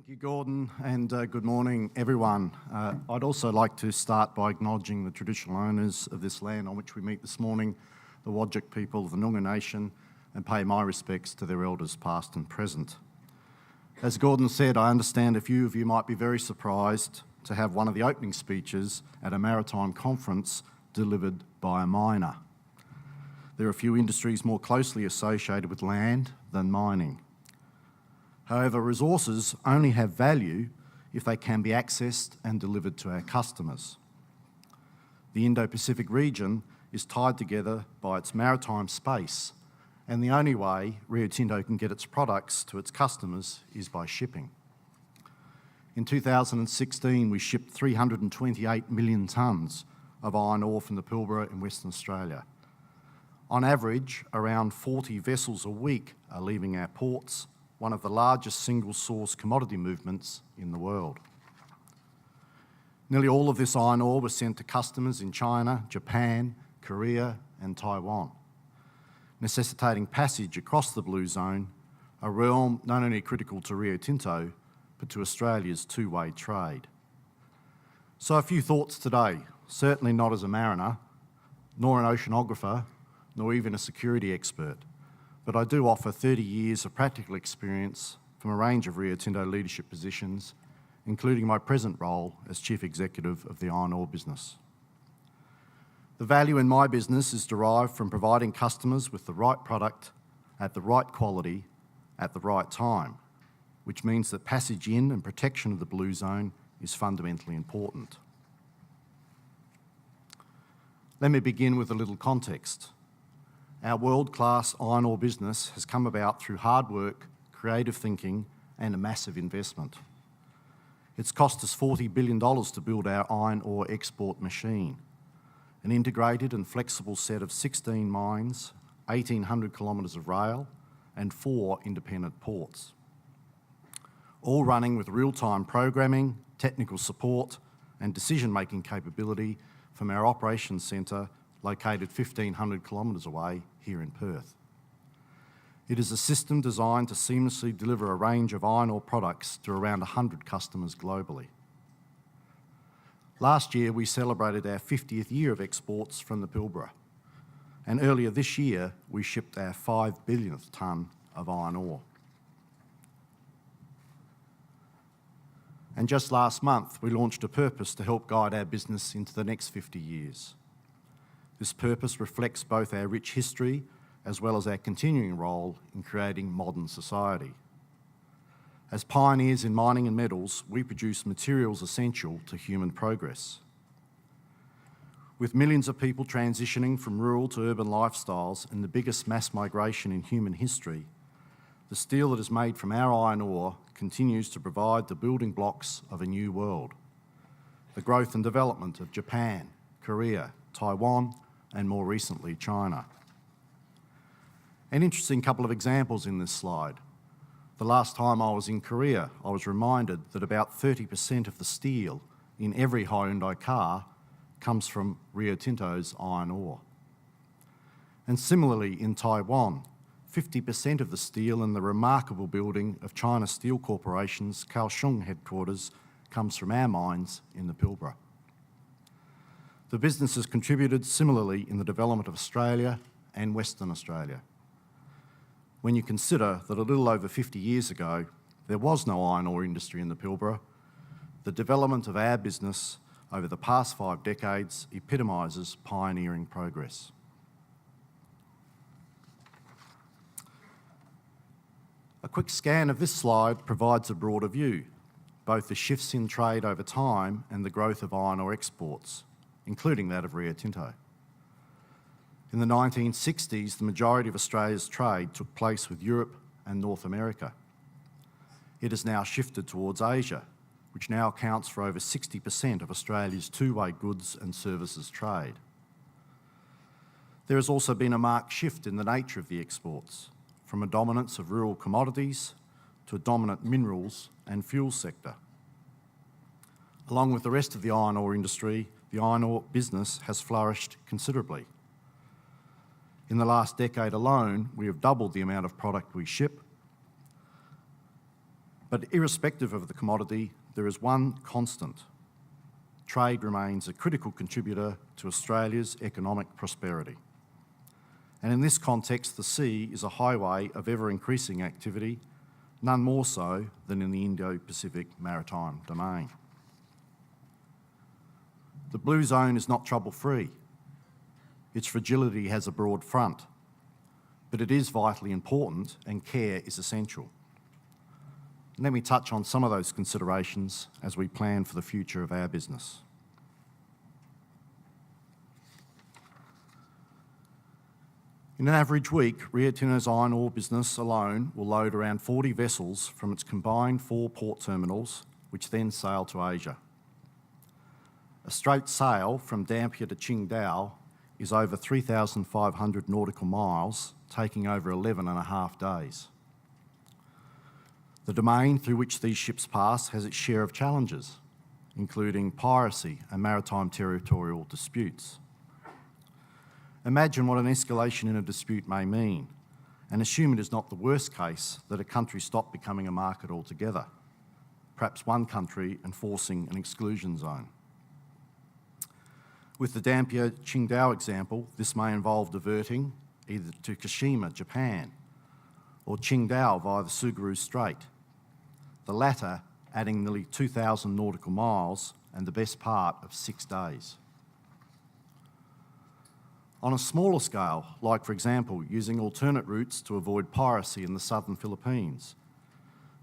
Thank you, Gordon, and good morning, everyone. I'd also like to start by acknowledging the traditional owners of this land on which we meet this morning, the Whadjuk people of the Noongar Nation, and pay my respects to their elders past and present. As Gordon said, I understand a few of you might be very surprised to have one of the opening speeches at a maritime conference delivered by a miner. There are few industries more closely associated with land than mining. However, resources only have value if they can be accessed and delivered to our customers. The Indo-Pacific region is tied together by its maritime space, and the only way Rio Tinto can get its products to its customers is by shipping. In 2016, we shipped 328 million tonnes of iron ore from the Pilbara in Western Australia. On average, around 40 vessels a week are leaving our ports, one of the largest single-source commodity movements in the world. Nearly all of this iron ore was sent to customers in China, Japan, Korea and Taiwan, necessitating passage across the Blue Zone, a realm not only critical to Rio Tinto, but to Australia's two-way trade. So a few thoughts today, certainly not as a mariner, nor an oceanographer, nor even a security expert, but I do offer 30 years of practical experience from a range of Rio Tinto leadership positions, including my present role as Chief Executive of the iron ore business. The value in my business is derived from providing customers with the right product at the right quality at the right time, which means that passage in and protection of the Blue Zone is fundamentally important. Let me begin with a little context. Our world-class iron ore business has come about through hard work, creative thinking and a massive investment. It's cost us $40 billion to build our iron ore export machine, an integrated and flexible set of 16 mines, 1,800 kilometres of rail and 4 independent ports, all running with real-time programming, technical support and decision-making capability from our operations centre located 1,500 kilometres away here in Perth. It is a system designed to seamlessly deliver a range of iron ore products to around 100 customers globally. Last year, we celebrated our 50th year of exports from the Pilbara, and earlier this year, we shipped our 5 billionth tonne of iron ore. And just last month, we launched a purpose to help guide our business into the next 50 years. This purpose reflects both our rich history as well as our continuing role in creating modern society. As pioneers in mining and metals, we produce materials essential to human progress. With millions of people transitioning from rural to urban lifestyles and the biggest mass migration in human history, the steel that is made from our iron ore continues to provide the building blocks of a new world. The growth and development of Japan, Korea, Taiwan, and more recently, China. An interesting couple of examples in this slide. The last time I was in Korea, I was reminded that about 30% of the steel in every Hyundai car comes from Rio Tinto's iron ore. And similarly in Taiwan, 50% of the steel in the remarkable building of China Steel Corporation's Kaohsiung headquarters comes from our mines in the Pilbara. The business has contributed similarly in the development of Australia and Western Australia. When you consider that a little over 50 years ago, there was no iron ore industry in the Pilbara, the development of our business over the past 5 decades epitomises pioneering progress. A quick scan of this slide provides a broader view, both the shifts in trade over time and the growth of iron ore exports, including that of Rio Tinto. In the 1960s, the majority of Australia's trade took place with Europe and North America. It has now shifted towards Asia, which now accounts for over 60% of Australia's two-way goods and services trade. There has also been a marked shift in the nature of the exports, from a dominance of rural commodities to a dominant minerals and fuel sector. Along with the rest of the iron ore industry, the iron ore business has flourished considerably. In the last decade alone, we have doubled the amount of product we ship, But irrespective of the commodity, there is one constant. Trade remains a critical contributor to Australia's economic prosperity. And in this context, the sea is a highway of ever-increasing activity, none more so than in the Indo-Pacific maritime domain. The blue zone is not trouble-free. Its fragility has a broad front, but it is vitally important and care is essential. Let me touch on some of those considerations as we plan for the future of our business. In an average week, Rio Tinto's iron ore business alone will load around 40 vessels from its combined 4 port terminals, which then sail to Asia. A straight sail from Dampier to Qingdao is over 3,500 nautical miles, taking over 11 and a half days. The domain through which these ships pass has its share of challenges, including piracy and maritime territorial disputes. Imagine what an escalation in a dispute may mean, and assume it is not the worst case that a country stop becoming a market altogether, perhaps one country enforcing an exclusion zone. With the Dampier-Qingdao example, this may involve diverting either to Kashima, Japan, or Qingdao via the Tsugaru Strait, the latter adding nearly 2,000 nautical miles and the best part of 6 days. On a smaller scale, like for example, using alternate routes to avoid piracy in the southern Philippines,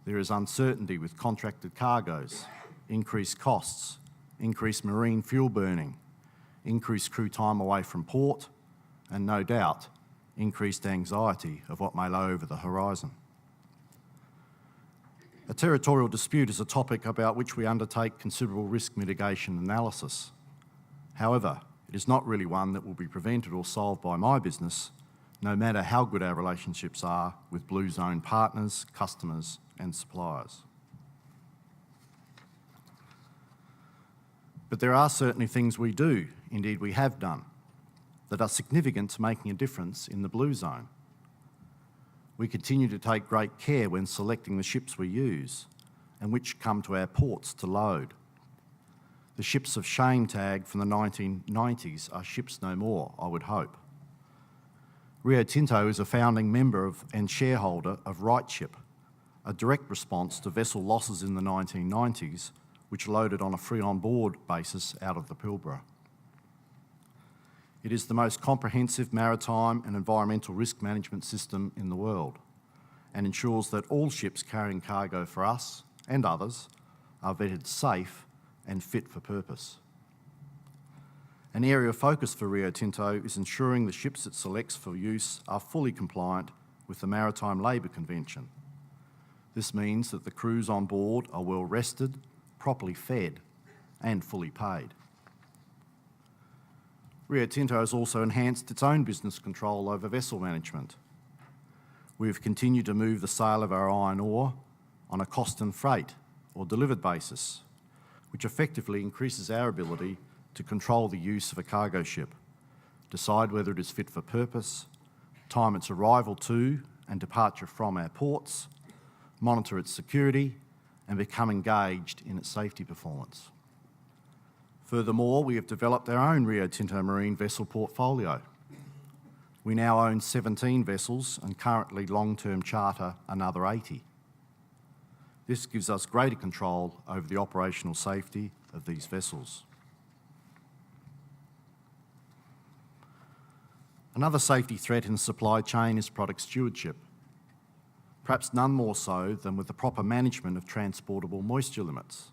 there is uncertainty with contracted cargoes, increased costs, increased marine fuel burning, increased crew time away from port, and no doubt, increased anxiety of what may lie over the horizon. A territorial dispute is a topic about which we undertake considerable risk mitigation analysis. However, it is not really one that will be prevented or solved by my business, no matter how good our relationships are with Blue Zone partners, customers, and suppliers. But there are certainly things we do, indeed we have done, that are significant to making a difference in the Blue Zone. We continue to take great care when selecting the ships we use and which come to our ports to load. The ships of shame tag from the 1990s are ships no more, I would hope. Rio Tinto is a founding member of and shareholder of RightShip, a direct response to vessel losses in the 1990s, which loaded on a free-on-board basis out of the Pilbara. It is the most comprehensive maritime and environmental risk management system in the world and ensures that all ships carrying cargo for us and others are vetted safe and fit for purpose. An area of focus for Rio Tinto is ensuring the ships it selects for use are fully compliant with the Maritime Labour Convention. This means that the crews on board are well rested, properly fed, and fully paid. Rio Tinto has also enhanced its own business control over vessel management. We have continued to move the sale of our iron ore on a cost and freight or delivered basis, which effectively increases our ability to control the use of a cargo ship, decide whether it is fit for purpose, time its arrival to and departure from our ports, monitor its security, and become engaged in its safety performance. Furthermore, we have developed our own Rio Tinto marine vessel portfolio. We now own 17 vessels and currently long-term charter another 80. This gives us greater control over the operational safety of these vessels. Another safety threat in the supply chain is product stewardship, perhaps none more so than with the proper management of transportable moisture limits,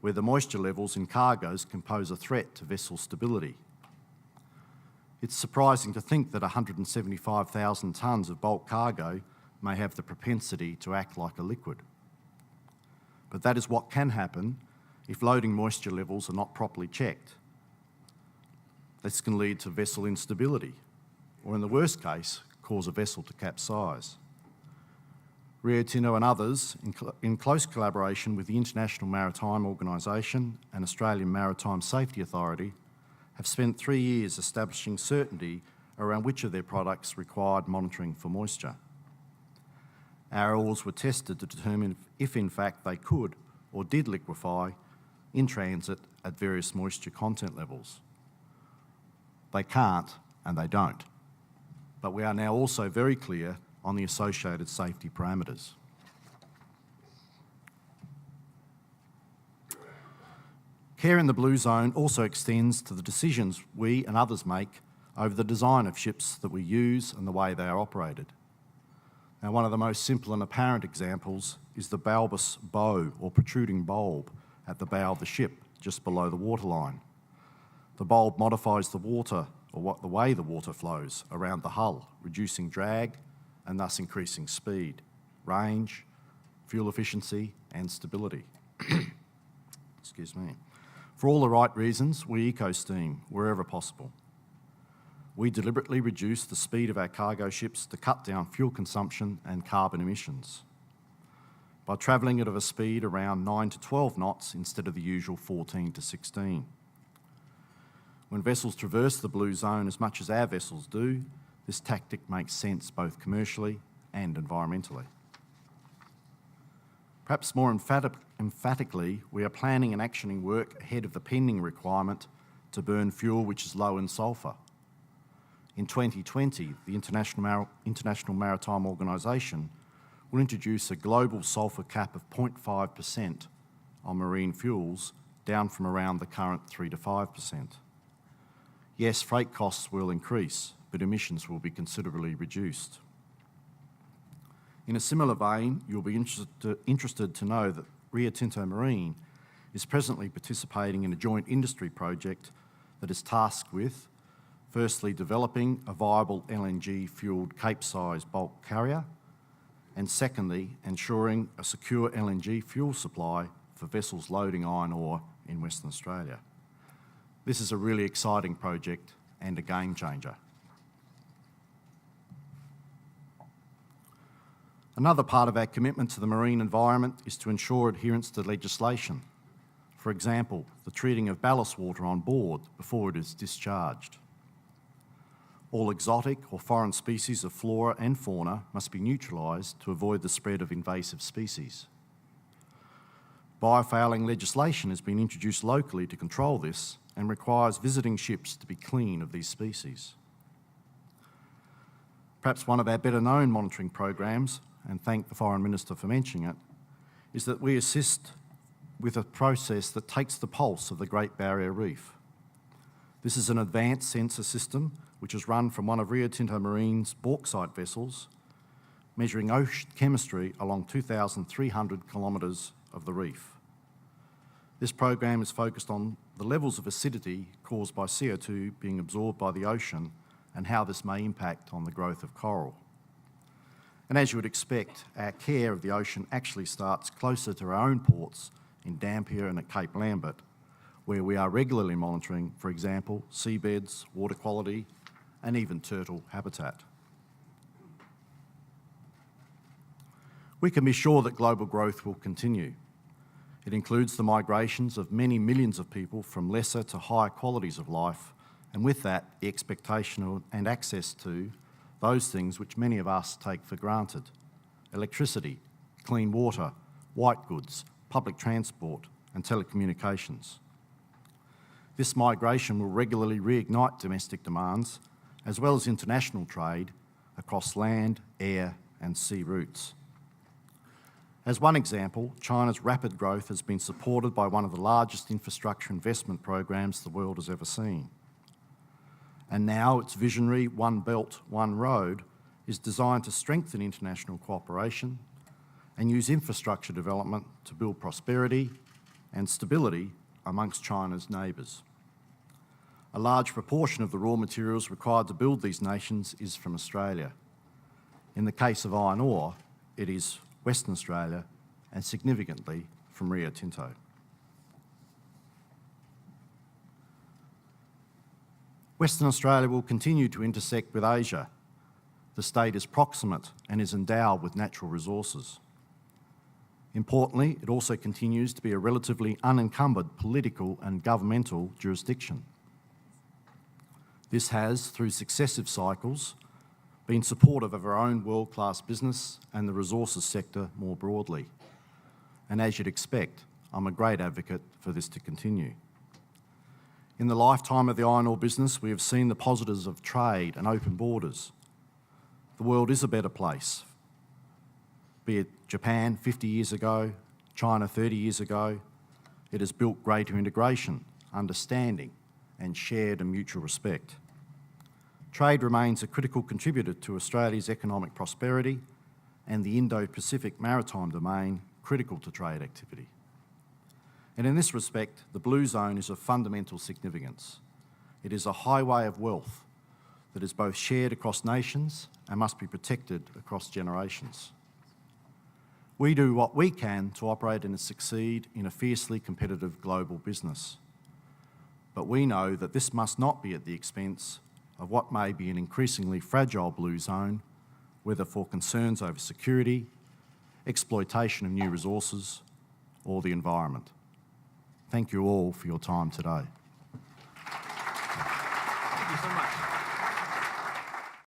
where the moisture levels in cargoes can pose a threat to vessel stability. It's surprising to think that 175,000 tonnes of bulk cargo may have the propensity to act like a liquid. But that is what can happen if loading moisture levels are not properly checked. This can lead to vessel instability, or in the worst case, cause a vessel to capsize. Rio Tinto and others, in close collaboration with the International Maritime Organisation and Australian Maritime Safety Authority, have spent 3 years establishing certainty around which of their products required monitoring for moisture. our oars were tested to determine if in fact they could or did liquefy in transit at various moisture content levels. They can't and they don't. But we are now also very clear on the associated safety parameters. Care in the blue zone also extends to the decisions we and others make over the design of ships that we use and the way they are operated. Now, one of the most simple and apparent examples is the bulbous bow or protruding bulb at the bow of the ship, just below the waterline. The bulb modifies the water, or the way the water flows around the hull, reducing drag and thus increasing speed, range, fuel efficiency and stability. Excuse me. For all the right reasons, we eco-steam wherever possible. We deliberately reduce the speed of our cargo ships to cut down fuel consumption and carbon emissions by travelling at a speed around 9 to 12 knots instead of the usual 14 to 16. When vessels traverse the blue zone as much as our vessels do, this tactic makes sense both commercially and environmentally. Perhaps more emphatically, we are planning and actioning work ahead of the pending requirement to burn fuel which is low in sulphur. In 2020, the International Maritime Organisation will introduce a global sulphur cap of 0.5% on marine fuels, down from around the current 3 to 5%. Yes, freight costs will increase, but emissions will be considerably reduced. In a similar vein, you'll be interested to know that Rio Tinto Marine is presently participating in a joint industry project that is tasked with, firstly, developing a viable LNG-fuelled Cape-size bulk carrier, and secondly, ensuring a secure LNG fuel supply for vessels loading iron ore in Western Australia. This is a really exciting project and a game changer. Another part of our commitment to the marine environment is to ensure adherence to legislation. For example, the treating of ballast water on board before it is discharged. All exotic or foreign species of flora and fauna must be neutralised to avoid the spread of invasive species. Biofouling legislation has been introduced locally to control this and requires visiting ships to be clean of these species. Perhaps one of our better known monitoring programs, and thank the Foreign Minister for mentioning it, is that we assist with a process that takes the pulse of the Great Barrier Reef. This is an advanced sensor system which is run from one of Rio Tinto Marine's bauxite vessels, measuring ocean chemistry along 2,300 kilometres of the reef. This program is focused on the levels of acidity caused by CO2 being absorbed by the ocean and how this may impact on the growth of coral. And as you would expect, our care of the ocean actually starts closer to our own ports in Dampier and at Cape Lambert, where we are regularly monitoring, for example, seabeds, water quality, and even turtle habitat. We can be sure that global growth will continue. It includes the migrations of many millions of people from lesser to higher qualities of life, and with that, the expectation of and access to those things which many of us take for granted: electricity, clean water, white goods, public transport, and telecommunications. This migration will regularly reignite domestic demands, as well as international trade across land, air, and sea routes. As one example, China's rapid growth has been supported by one of the largest infrastructure investment programs the world has ever seen. And now its visionary One Belt, One Road is designed to strengthen international cooperation and use infrastructure development to build prosperity and stability amongst China's neighbours. A large proportion of the raw materials required to build these nations is from Australia. In the case of iron ore, it is Western Australia, and significantly from Rio Tinto. Western Australia will continue to intersect with Asia. The state is proximate and is endowed with natural resources. Importantly, it also continues to be a relatively unencumbered political and governmental jurisdiction. This has, through successive cycles, been supportive of our own world-class business and the resources sector more broadly. And as you'd expect, I'm a great advocate for this to continue. In the lifetime of the iron ore business, we have seen the positives of trade and open borders. The world is a better place, be it Japan 50 years ago, China 30 years ago. It has built greater integration, understanding, and shared and mutual respect. Trade remains a critical contributor to Australia's economic prosperity and the Indo-Pacific maritime domain critical to trade activity. And in this respect, the Blue Zone is of fundamental significance. It is a highway of wealth that is both shared across nations and must be protected across generations. We do what we can to operate and succeed in a fiercely competitive global business. But we know that this must not be at the expense of what may be an increasingly fragile Blue Zone, whether for concerns over security, exploitation of new resources, or the environment. Thank you all for your time today.